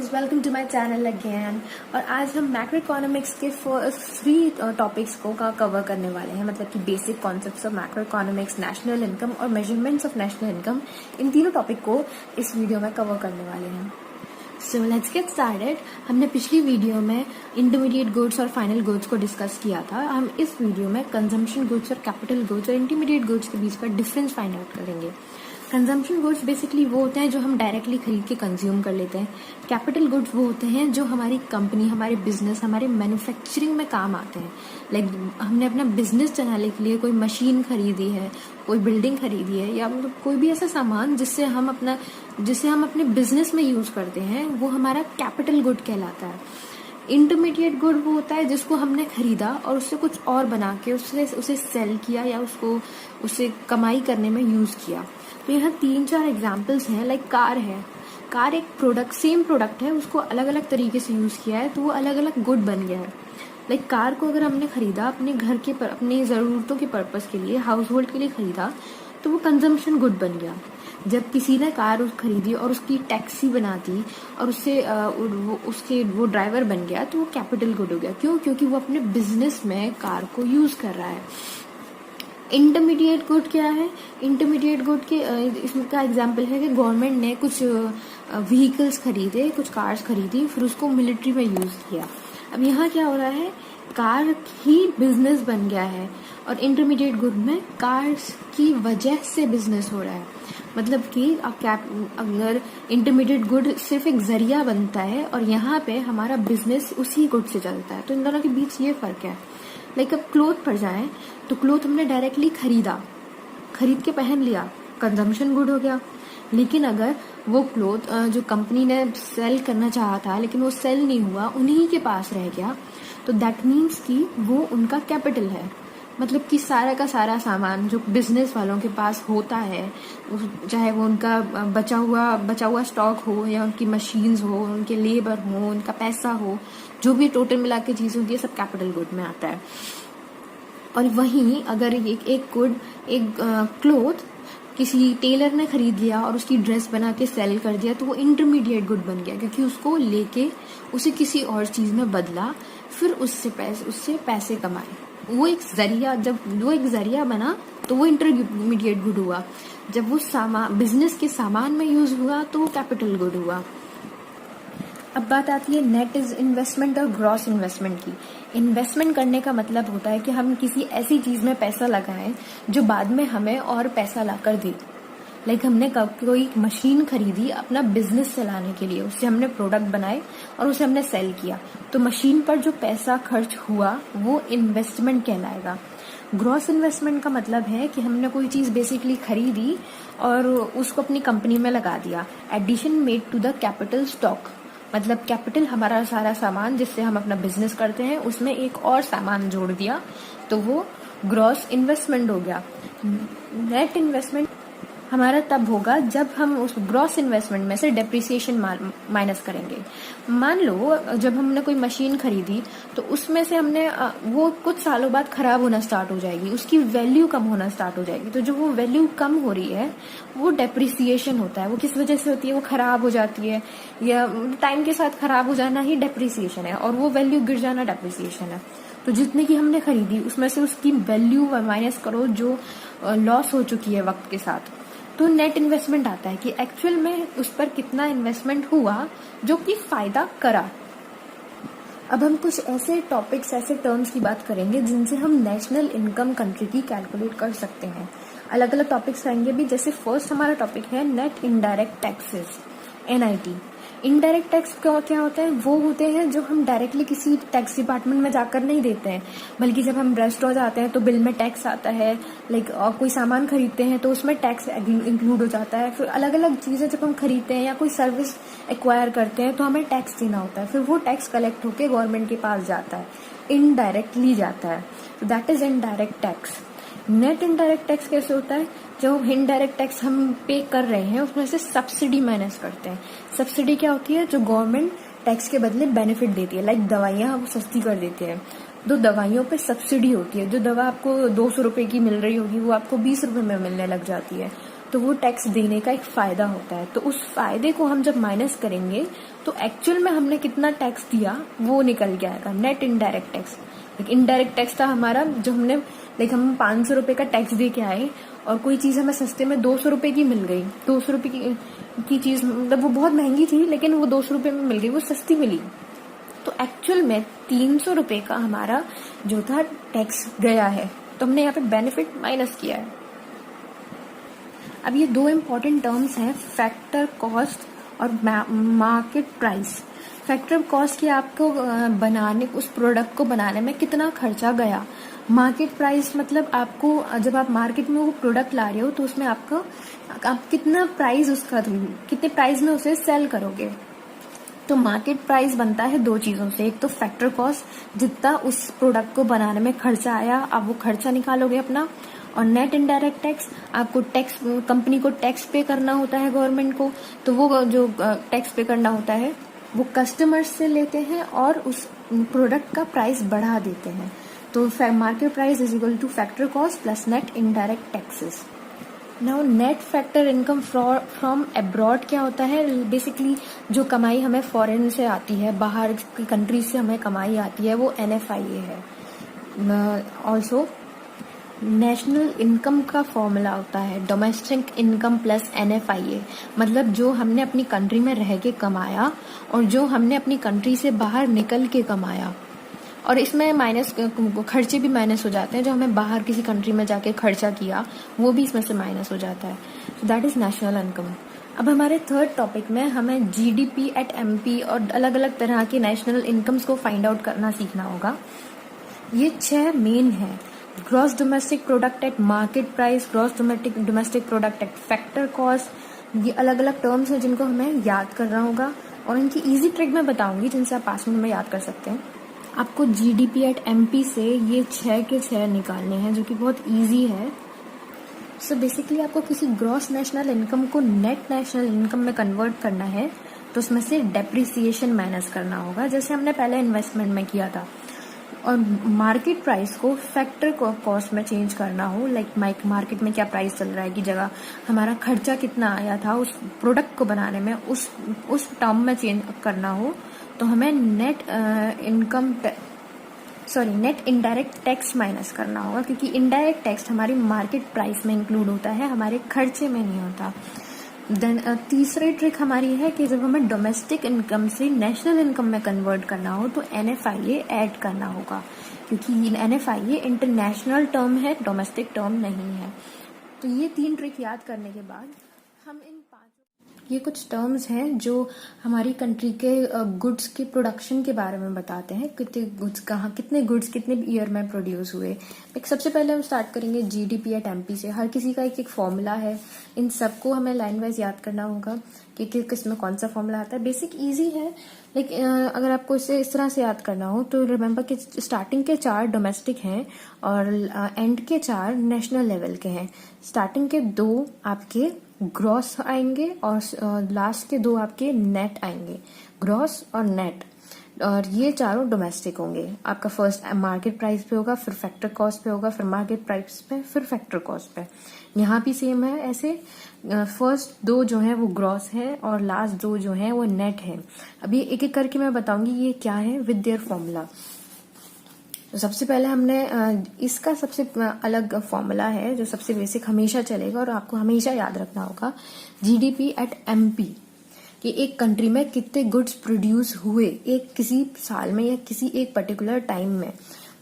Guys, welcome to my channel again. और आज हम मैक्रो इकोनॉमिक्स के फर्स्ट 3 टॉपिक्स को कवर करने वाले हैं, मतलब कि basic concepts of macro economics, national income और मेजरमेंट्स ऑफ नेशनल इनकम। इन तीनों टॉपिक को इस वीडियो में कवर करने वाले हैं। So let's get started. हमने पिछली वीडियो में इंटरमीडिएट गुड्स और फाइनल गुड्स को डिस्कस किया था। हम इस वीडियो में कंजम्पशन गुड्स और कैपिटल गुड्स और इंटरमीडिएट गुड्स के बीच का डिफरेंस फाइंड आउट करेंगे। कंजम्पशन गुड्स बेसिकली वो होते हैं जो हम डायरेक्टली खरीद के कंज्यूम कर लेते हैं। कैपिटल गुड्स वो होते हैं जो हमारी कंपनी, हमारे बिजनेस, हमारे मैन्युफैक्चरिंग में काम आते हैं। लाइक हमने अपना बिजनेस चलाने के लिए कोई मशीन खरीदी है, कोई बिल्डिंग खरीदी है, या मतलब कोई भी ऐसा सामान जिससे हम अपने बिजनेस में यूज करते हैं, वो हमारा कैपिटल गुड कहलाता है। इंटरमीडिएट गुड वो होता है जिसको हमने खरीदा और उससे कुछ और बना के उसे सेल किया या उसे कमाई करने में यूज किया। तो यहाँ 3-4 एग्जाम्पल्स हैं। लाइक कार है। कार एक प्रोडक्ट, सेम प्रोडक्ट है, उसको अलग अलग तरीके से यूज किया है तो वो अलग अलग गुड बन गया है। लाइक कार को अगर हमने खरीदा अपने घर के अपनी जरूरतों के पर्पस के लिए, हाउस होल्ड के लिए खरीदा, तो वो कंजम्पशन गुड बन गया। जब किसी ने कार खरीदी और उसकी टैक्सी बना दी और उससे वो ड्राइवर बन गया, तो वो कैपिटल गुड हो गया। क्यों? क्योंकि वो अपने बिजनेस में कार को यूज कर रहा है। इंटरमीडिएट गुड क्या है? इंटरमीडिएट गुड के इसका एग्जाम्पल है कि गवर्नमेंट ने कुछ व्हीकल्स खरीदे, कुछ कार्स खरीदी, फिर उसको मिलिट्री में यूज किया। अब यहाँ क्या हो रहा है, कार ही बिजनेस बन गया है और इंटरमीडिएट गुड में कार्स की वजह से बिजनेस हो रहा है। मतलब कि अगर इंटरमीडिएट गुड सिर्फ एक जरिया बनता है और यहाँ पे हमारा बिजनेस उसी गुड से चलता है, तो इन दोनों के बीच ये फर्क है। लाइक अब क्लोथ पर जाएं तो क्लोथ हमने डायरेक्टली खरीद के पहन लिया, कंजम्पशन गुड हो गया। लेकिन अगर वो क्लोथ जो कंपनी ने सेल करना चाहा था लेकिन वो सेल नहीं हुआ, उन्हीं के पास रह गया, तो दैट मीन्स कि वो उनका कैपिटल है। मतलब कि सारा का सारा सामान जो बिजनेस वालों के पास होता है, चाहे वो उनका बचा हुआ स्टॉक हो या उनकी मशीन्स हो, उनके लेबर हो, उनका पैसा हो, जो भी टोटल मिला के चीज होती है, सब कैपिटल गुड में आता है। और वहीं अगर एक क्लोथ किसी टेलर ने खरीद लिया और उसकी ड्रेस बना के सेल कर दिया, तो वो इंटरमीडिएट गुड बन गया, क्योंकि उसको लेके उसे किसी और चीज में बदला, फिर उससे पैसे कमाए। जब वो एक जरिया बना तो वो इंटरमीडिएट गुड हुआ। जब वो बिजनेस के सामान में यूज हुआ तो वो कैपिटल गुड हुआ। अब बात आती है नेट इन्वेस्टमेंट और ग्रॉस इन्वेस्टमेंट की। इन्वेस्टमेंट करने का मतलब होता है कि हम किसी ऐसी चीज में पैसा लगाएं जो बाद में हमें और पैसा लाकर दे। लाइक हमने कोई मशीन खरीदी अपना बिजनेस चलाने के लिए, उससे हमने प्रोडक्ट बनाए और उसे हमने सेल किया, तो मशीन पर जो पैसा खर्च हुआ वो इन्वेस्टमेंट कहलाएगा। ग्रॉस इन्वेस्टमेंट का मतलब है कि हमने कोई चीज बेसिकली खरीदी और उसको अपनी कंपनी में लगा दिया। Addition made to the capital stock, मतलब कैपिटल हमारा सारा सामान जिससे हम अपना बिजनेस करते हैं, उसमें एक और सामान जोड़ दिया, तो वो ग्रॉस इन्वेस्टमेंट हो गया। नेट इन्वेस्टमेंट हमारा तब होगा जब हम उस ग्रॉस इन्वेस्टमेंट में से डेप्रिसिएशन माइनस करेंगे। मान लो जब हमने कोई मशीन खरीदी तो उसमें से हमने वो कुछ सालों बाद खराब होना स्टार्ट हो जाएगी, उसकी वैल्यू कम होना स्टार्ट हो जाएगी। तो जो वो वैल्यू कम हो रही है वो डेप्रिसिएशन होता है। वो किस वजह से होती है? वो खराब हो जाती है, या टाइम के साथ खराब हो जाना ही डेप्रिसिएशन है, और वो वैल्यू गिर जाना डेप्रिसिएशन है। तो जितने की हमने खरीदी उसमें से उसकी वैल्यू माइनस करो जो लॉस हो चुकी है वक्त के साथ, तो नेट इन्वेस्टमेंट आता है कि एक्चुअल में उस पर कितना इन्वेस्टमेंट हुआ जो कि फायदा करा। अब हम कुछ ऐसे टॉपिक्स, ऐसे टर्म्स की बात करेंगे जिनसे हम नेशनल इनकम कंट्री की कैलकुलेट कर सकते हैं। अलग अलग टॉपिक्स आएंगे भी। जैसे फर्स्ट हमारा टॉपिक है net indirect taxes, NIT। Indirect tax क्या होता है? वो होते हैं जो हम डायरेक्टली किसी टैक्स डिपार्टमेंट में जाकर नहीं देते हैं, बल्कि जब हम रेस्टोरेंट जाते हैं तो बिल में टैक्स आता है। लाइक कोई सामान खरीदते हैं तो उसमें टैक्स इंक्लूड हो जाता है। फिर अलग अलग चीजें जब हम खरीदते हैं या कोई सर्विस एक्वायर करते हैं तो हमें टैक्स देना होता है। फिर वो टैक्स कलेक्ट होकर गवर्नमेंट के पास जाता है, इनडायरेक्टली जाता है। तो that is indirect tax. Net indirect tax कैसे होता है? जो इनडायरेक्ट टैक्स हम पे कर रहे हैं उसमें से सब्सिडी माइनस करते हैं। सब्सिडी क्या होती है? जो गवर्नमेंट टैक्स के बदले बेनिफिट देती है। लाइक दवाइयाँ वो सस्ती कर देती है, तो दवाइयों पे सब्सिडी होती है। जो दवा आपको 200 रुपए की मिल रही होगी वो आपको 20 रुपए में मिलने लग जाती है। तो वो टैक्स देने का एक फायदा होता है। तो उस फायदे को हम जब माइनस करेंगे तो एक्चुअल में हमने कितना टैक्स दिया वो निकल के आएगा, net indirect tax. Indirect tax था हमारा जो हमने हम 500 रुपए का टैक्स दे के आए और कोई चीज हमें सस्ते में 200 रुपए की मिल गई। 200 रुपए की चीज मतलब वो बहुत महंगी थी लेकिन वो 200 रुपए में मिल गई, वो सस्ती मिली। तो एक्चुअल में 300 रुपए का हमारा जो था टैक्स गया है, तो हमने यहाँ पे बेनिफिट माइनस किया है। अब ये दो इम्पोर्टेंट टर्म्स हैं, फैक्टर कॉस्ट और मार्केट प्राइस। फैक्टर कॉस्ट की आपको बनाने, उस प्रोडक्ट को बनाने में कितना खर्चा गया। मार्केट प्राइस मतलब आपको जब आप मार्केट में वो प्रोडक्ट ला रहे हो तो उसमें आपको आप कितना प्राइस उसका, कितने प्राइस में उसे सेल करोगे। तो मार्केट प्राइस बनता है दो चीजों से, एक तो फैक्टर कॉस्ट, जितना उस प्रोडक्ट को बनाने में खर्चा आया आप वो खर्चा निकालोगे अपना, और नेट इनडायरेक्ट टैक्स, आपको टैक्स, कंपनी को टैक्स पे करना होता है गवर्नमेंट को, तो वो जो टैक्स पे करना होता है वो कस्टमर्स से लेते हैं और उस प्रोडक्ट का प्राइस बढ़ा देते हैं। तो market price is equal two factor cost plus net indirect taxes. Now net factor income from abroad क्या होता है, बेसिकली जो कमाई हमें फॉरेन से आती है, बाहर की कंट्री से हमें कमाई आती है, वो NFIA है। ऑल्सो नेशनल इनकम का फॉर्मूला होता है डोमेस्टिक इनकम प्लस NFIA, मतलब जो हमने अपनी कंट्री में रह के कमाया और जो हमने अपनी कंट्री से बाहर निकल के कमाया, और इसमें माइनस खर्चे भी माइनस हो जाते हैं, जो हमें बाहर किसी कंट्री में जाके खर्चा किया वो भी इसमें से माइनस हो जाता है। So that is national income. अब हमारे थर्ड टॉपिक में हमें GDP एट MP और अलग अलग तरह के नेशनल इनकम्स को फाइंड आउट करना सीखना होगा। ये 6 मेन है, gross domestic product at market price, gross domestic product at factor cost. ये अलग अलग टर्म्स हैं जिनको हमें याद करना होगा और इनकी इजी ट्रिक मैं बताऊंगी जिनसे आप 5 मिनट में याद कर सकते हैं। आपको GDP एट MP से ये 6 के 6 निकालने हैं जो कि बहुत इजी है। सो बेसिकली आपको किसी ग्रॉस नेशनल इनकम को नेट नेशनल इनकम में कन्वर्ट करना है तो उसमें से डेप्रिसिएशन माइनस करना होगा, जैसे हमने पहले इन्वेस्टमेंट में किया था। और मार्केट प्राइस को फैक्टर कॉस्ट में चेंज करना हो, लाइक मार्केट में क्या प्राइस चल रहा है की जगह हमारा खर्चा कितना आया था उस प्रोडक्ट को बनाने में, उस टर्म में चेंज करना हो तो हमें नेट इनडायरेक्ट टैक्स माइनस करना होगा, क्योंकि इनडायरेक्ट टैक्स हमारी मार्केट प्राइस में इंक्लूड होता है, हमारे खर्चे में नहीं होता। देन तीसरी ट्रिक हमारी है कि जब हमें डोमेस्टिक इनकम से नेशनल इनकम में कन्वर्ट करना हो तो NFIA ऐड करना होगा, क्योंकि NFIA इंटरनेशनल टर्म है, डोमेस्टिक टर्म नहीं है। तो ये 3 ट्रिक याद करने के बाद हम इन 5, ये कुछ टर्म्स हैं जो हमारी कंट्री के गुड्स के प्रोडक्शन के बारे में बताते हैं, कितने गुड्स कहाँ, कितने गुड्स कितने ईयर में प्रोड्यूस हुए। सबसे पहले हम स्टार्ट करेंगे GDP एट MP से। हर किसी का एक एक फॉर्मूला है, इन सबको हमें लाइन वाइज याद करना होगा कि किस में कौन सा फॉर्मूला आता है। बेसिक इजी है, लेकिन अगर आपको इसे इस तरह से याद करना हो तो रिमेम्बर कि स्टार्टिंग के 4 डोमेस्टिक हैं और एंड के 4 नेशनल लेवल के हैं। स्टार्टिंग के 2 आपके ग्रॉस आएंगे और लास्ट के 2 आपके नेट आएंगे, ग्रॉस और नेट, और ये चारों डोमेस्टिक होंगे। आपका फर्स्ट मार्केट प्राइस पे होगा, फिर फैक्टर कॉस्ट पे होगा, फिर मार्केट प्राइस पे, फिर फैक्टर कॉस्ट पे। यहाँ भी सेम है ऐसे, फर्स्ट 2 जो है वो ग्रॉस है और लास्ट 2 जो है वो नेट है। अभी एक एक करके मैं बताऊंगी ये क्या है विद देयर फॉर्मूला। तो सबसे पहले हमने इसका सबसे अलग फॉर्मूला है जो सबसे बेसिक हमेशा चलेगा और आपको हमेशा याद रखना होगा, GDP एट MP, कि एक कंट्री में कितने गुड्स प्रोड्यूस हुए एक किसी साल में या किसी एक पर्टिकुलर टाइम में,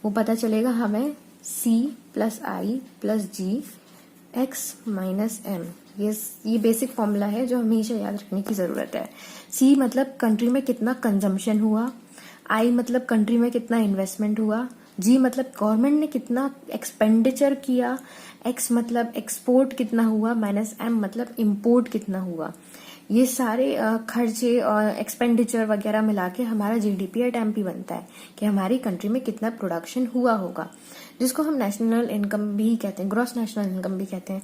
वो पता चलेगा हमें C plus I plus G X minus M। ये बेसिक फॉर्मूला है जो हमेशा याद रखने की जरूरत है। C मतलब कंट्री में कितना कंजम्पशन हुआ, I मतलब कंट्री में कितना इन्वेस्टमेंट हुआ, G मतलब गवर्नमेंट ने कितना एक्सपेंडिचर किया, X मतलब एक्सपोर्ट कितना हुआ, माइनस M मतलब इम्पोर्ट कितना हुआ। ये सारे खर्चे और एक्सपेंडिचर वगैरह मिला के हमारा GDP एट MP बनता है कि हमारी कंट्री में कितना प्रोडक्शन हुआ होगा, जिसको हम नेशनल इनकम भी कहते हैं, ग्रॉस नेशनल इनकम भी कहते हैं।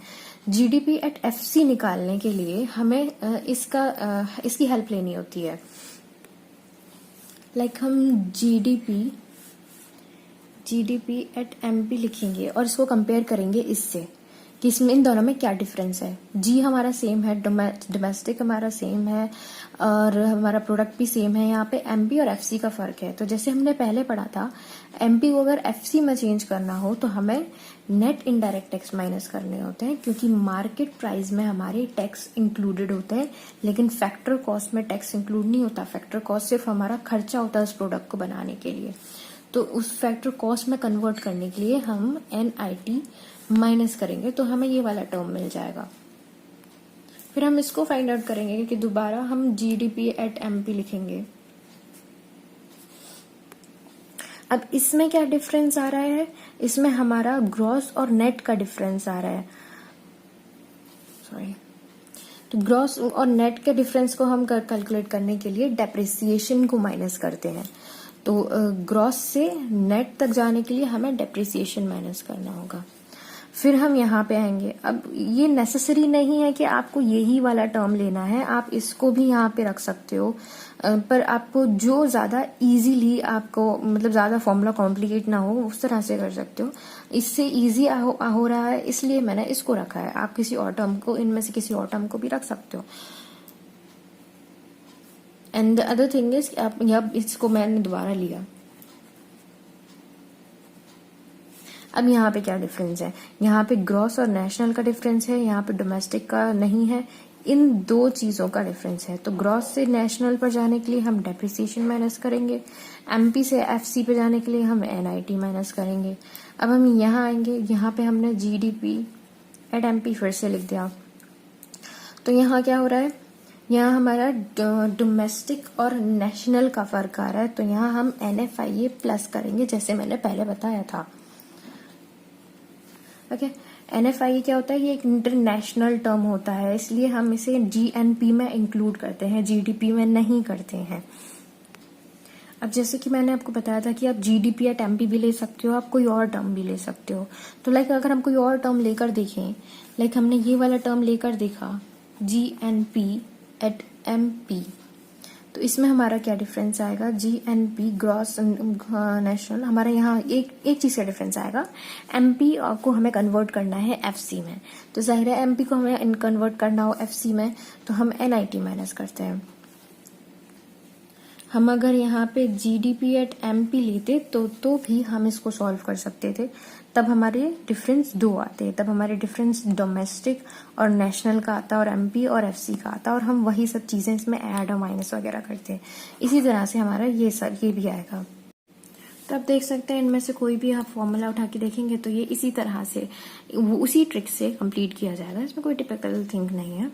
GDP एट FC निकालने के लिए हमें इसकी हेल्प लेनी होती है। हम GDP एट MP लिखेंगे और इसको कंपेयर करेंगे इससे कि इसमें इन दोनों में क्या डिफरेंस है। जी हमारा सेम है, डोमेस्टिक हमारा सेम है और हमारा प्रोडक्ट भी सेम है। यहाँ पे एमपी और एफसी का फर्क है। तो जैसे हमने पहले पढ़ा था, एमपी को अगर एफसी में चेंज करना हो तो हमें नेट इनडायरेक्ट टैक्स माइनस करने होते हैं, क्योंकि मार्केट प्राइस में हमारे टैक्स इंक्लूडेड होते हैं, लेकिन फैक्टर कॉस्ट में टैक्स इंक्लूड नहीं होता। फैक्टर कॉस्ट सिर्फ हमारा खर्चा होता है उस प्रोडक्ट को बनाने के लिए। तो उस फैक्टर कॉस्ट में कन्वर्ट करने के लिए हम एनआईटी माइनस करेंगे, तो हमें ये वाला टर्म मिल जाएगा। फिर हम इसको फाइंड आउट करेंगे कि दोबारा हम जीडीपी एट एमपी लिखेंगे। अब इसमें क्या डिफरेंस आ रहा है, इसमें हमारा ग्रॉस और नेट का डिफरेंस आ रहा है। सॉरी, तो ग्रॉस और नेट के डिफरेंस को हम कैलकुलेट करने के लिए डेप्रिसिएशन को माइनस करते हैं। तो ग्रॉस से नेट तक जाने के लिए हमें डेप्रिसिएशन माइनस करना होगा। फिर हम यहाँ पे आएंगे। अब ये नेसेसरी नहीं है कि आपको यही वाला टर्म लेना है, आप इसको भी यहाँ पे रख सकते हो, पर आपको जो ज्यादा इजीली आपको मतलब ज्यादा फॉर्मूला कॉम्प्लिकेट ना हो उस तरह से कर सकते हो। इससे इजी हो रहा है इसलिए मैंने इसको रखा है। आप किसी और टर्म को, इनमें से किसी और टर्म को भी रख सकते हो। And the other thing is आप इसको मैंने दोबारा लिया। अब यहाँ पे क्या डिफरेंस है, यहाँ पे ग्रॉस और नेशनल का डिफरेंस है, यहाँ पे डोमेस्टिक का नहीं है। इन दो चीजों का डिफरेंस है। तो ग्रॉस से नेशनल पर जाने के लिए हम डेप्रिसिएशन माइनस करेंगे, एमपी से एफसी पे जाने के लिए हम एनआईटी माइनस करेंगे। अब हम यहाँ आएंगे, यहाँ पे हमने जीडीपी एट एमपी फिर से लिख दिया। तो यहाँ क्या हो रहा है, यहाँ हमारा डोमेस्टिक और नेशनल का फर्क आ रहा है। तो यहाँ हम एनएफआईए प्लस करेंगे, जैसे मैंने पहले बताया था। ओके, एनएफआईए क्या होता है, ये एक इंटरनेशनल टर्म होता है, इसलिए हम इसे जीएनपी में इंक्लूड करते हैं, जीडीपी में नहीं करते हैं। अब जैसे कि मैंने आपको बताया था कि आप जीडीपी एट एमपी भी ले सकते हो, आप कोई और टर्म भी ले सकते हो। तो लाइक अगर हम कोई और टर्म लेकर देखें, लाइक हमने ये वाला टर्म लेकर देखा जीएनपी एट एमपी, तो इसमें हमारा क्या डिफरेंस आएगा, जीएनपी ग्रॉस नेशनल, हमारा यहाँ एक चीज का डिफरेंस आएगा। एमपी को हमें कन्वर्ट करना है एफसी में, तो जाहिर है एमपी को हमें कन्वर्ट करना हो एफसी में, तो हम एनआईटी माइनस करते हैं। हम अगर यहाँ पे जीडीपी एट एमपी लेते तो भी हम इसको सॉल्व कर सकते थे। तब हमारे डिफरेंस दो आते, तब हमारे डिफरेंस डोमेस्टिक और नेशनल का आता और एमपी और एफसी का आता, और हम वही सब चीजें इसमें ऐड और माइनस वगैरह करते। इसी तरह से हमारा ये भी आएगा। तो आप देख सकते हैं इनमें से कोई भी आप फॉर्मूला उठा के देखेंगे तो ये इसी तरह से उसी ट्रिक से कंप्लीट किया जाएगा। इसमें कोई टिपिकल थिंग नहीं है।